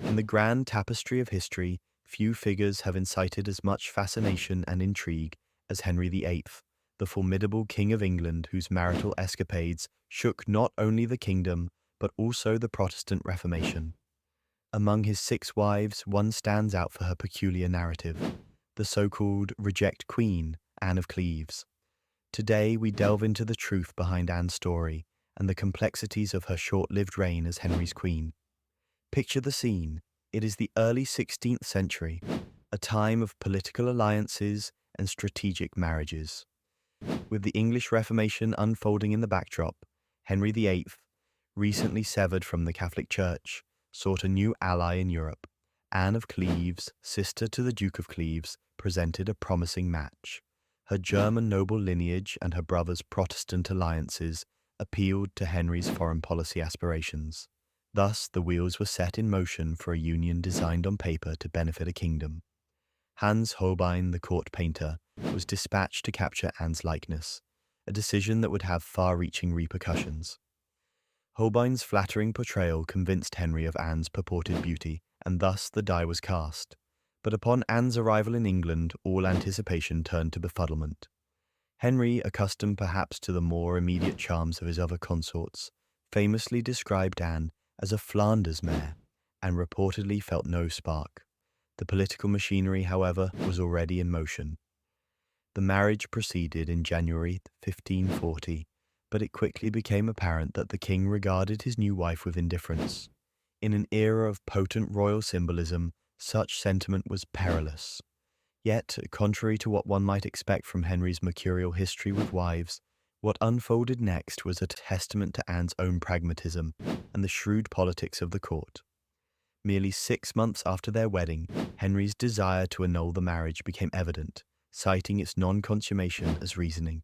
In the grand tapestry of history, few figures have incited as much fascination and intrigue as Henry VIII, the formidable King of England whose marital escapades shook not only the kingdom, but also the Protestant Reformation. Among his 6 wives, one stands out for her peculiar narrative, the so-called reject queen, Anne of Cleves. Today, we delve into the truth behind Anne's story and the complexities of her short-lived reign as Henry's queen. Picture the scene. It is the early 16th century, a time of political alliances and strategic marriages. With the English Reformation unfolding in the backdrop, Henry VIII, recently severed from the Catholic Church, sought a new ally in Europe. Anne of Cleves, sister to the Duke of Cleves, presented a promising match. Her German noble lineage and her brother's Protestant alliances appealed to Henry's foreign policy aspirations. Thus, the wheels were set in motion for a union designed on paper to benefit a kingdom. Hans Holbein, the court painter, was dispatched to capture Anne's likeness, a decision that would have far-reaching repercussions. Holbein's flattering portrayal convinced Henry of Anne's purported beauty, and thus the die was cast. But upon Anne's arrival in England, all anticipation turned to befuddlement. Henry, accustomed perhaps to the more immediate charms of his other consorts, famously described Anne as a Flanders mare, and reportedly felt no spark. The political machinery, however, was already in motion. The marriage proceeded in January 1540, but it quickly became apparent that the king regarded his new wife with indifference. In an era of potent royal symbolism, such sentiment was perilous. Yet, contrary to what one might expect from Henry's mercurial history with wives, what unfolded next was a testament to Anne's own pragmatism and the shrewd politics of the court. Merely 6 months after their wedding, Henry's desire to annul the marriage became evident, citing its non-consummation as reasoning.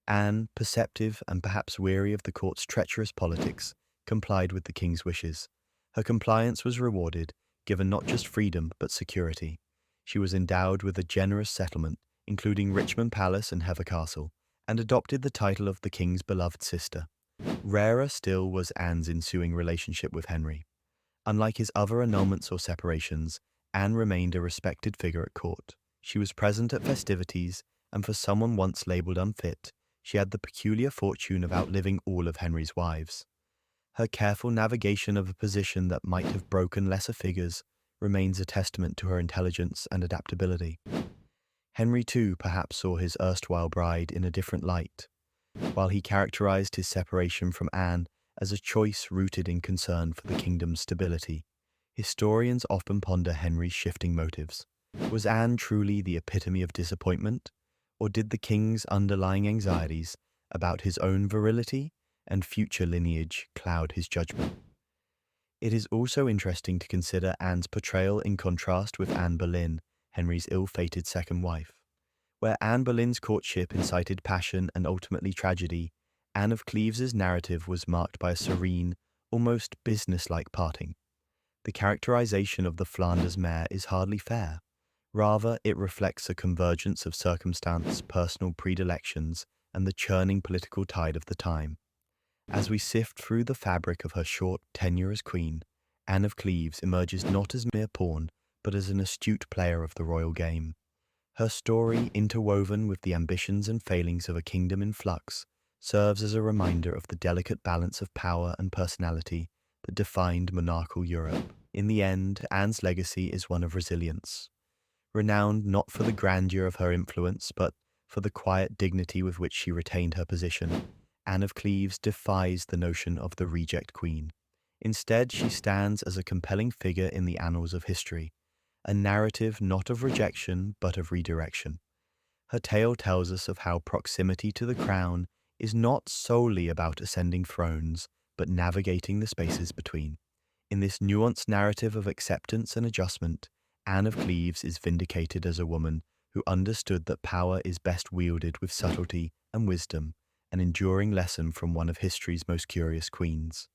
Anne, perceptive and perhaps weary of the court's treacherous politics, complied with the king's wishes. Her compliance was rewarded, given not just freedom but security. She was endowed with a generous settlement, including Richmond Palace and Hever Castle, and adopted the title of the king's beloved sister. Rarer still was Anne's ensuing relationship with Henry. Unlike his other annulments or separations, Anne remained a respected figure at court. She was present at festivities, and for someone once labelled unfit, she had the peculiar fortune of outliving all of Henry's wives. Her careful navigation of a position that might have broken lesser figures remains a testament to her intelligence and adaptability. Henry too perhaps saw his erstwhile bride in a different light. While he characterized his separation from Anne as a choice rooted in concern for the kingdom's stability, historians often ponder Henry's shifting motives. Was Anne truly the epitome of disappointment, or did the king's underlying anxieties about his own virility and future lineage cloud his judgment? It is also interesting to consider Anne's portrayal in contrast with Anne Boleyn, Henry's ill-fated second wife. Where Anne Boleyn's courtship incited passion and ultimately tragedy, Anne of Cleves's narrative was marked by a serene, almost business-like parting. The characterization of the Flanders mare is hardly fair. Rather, it reflects a convergence of circumstance, personal predilections, and the churning political tide of the time. As we sift through the fabric of her short tenure as queen, Anne of Cleves emerges not as mere pawn, but as an astute player of the royal game. Her story, interwoven with the ambitions and failings of a kingdom in flux, serves as a reminder of the delicate balance of power and personality that defined monarchical Europe. In the end, Anne's legacy is one of resilience. Renowned not for the grandeur of her influence, but for the quiet dignity with which she retained her position, Anne of Cleves defies the notion of the reject queen. Instead, she stands as a compelling figure in the annals of history, a narrative not of rejection but of redirection. Her tale tells us of how proximity to the crown is not solely about ascending thrones, but navigating the spaces between. In this nuanced narrative of acceptance and adjustment, Anne of Cleves is vindicated as a woman who understood that power is best wielded with subtlety and wisdom, an enduring lesson from one of history's most curious queens.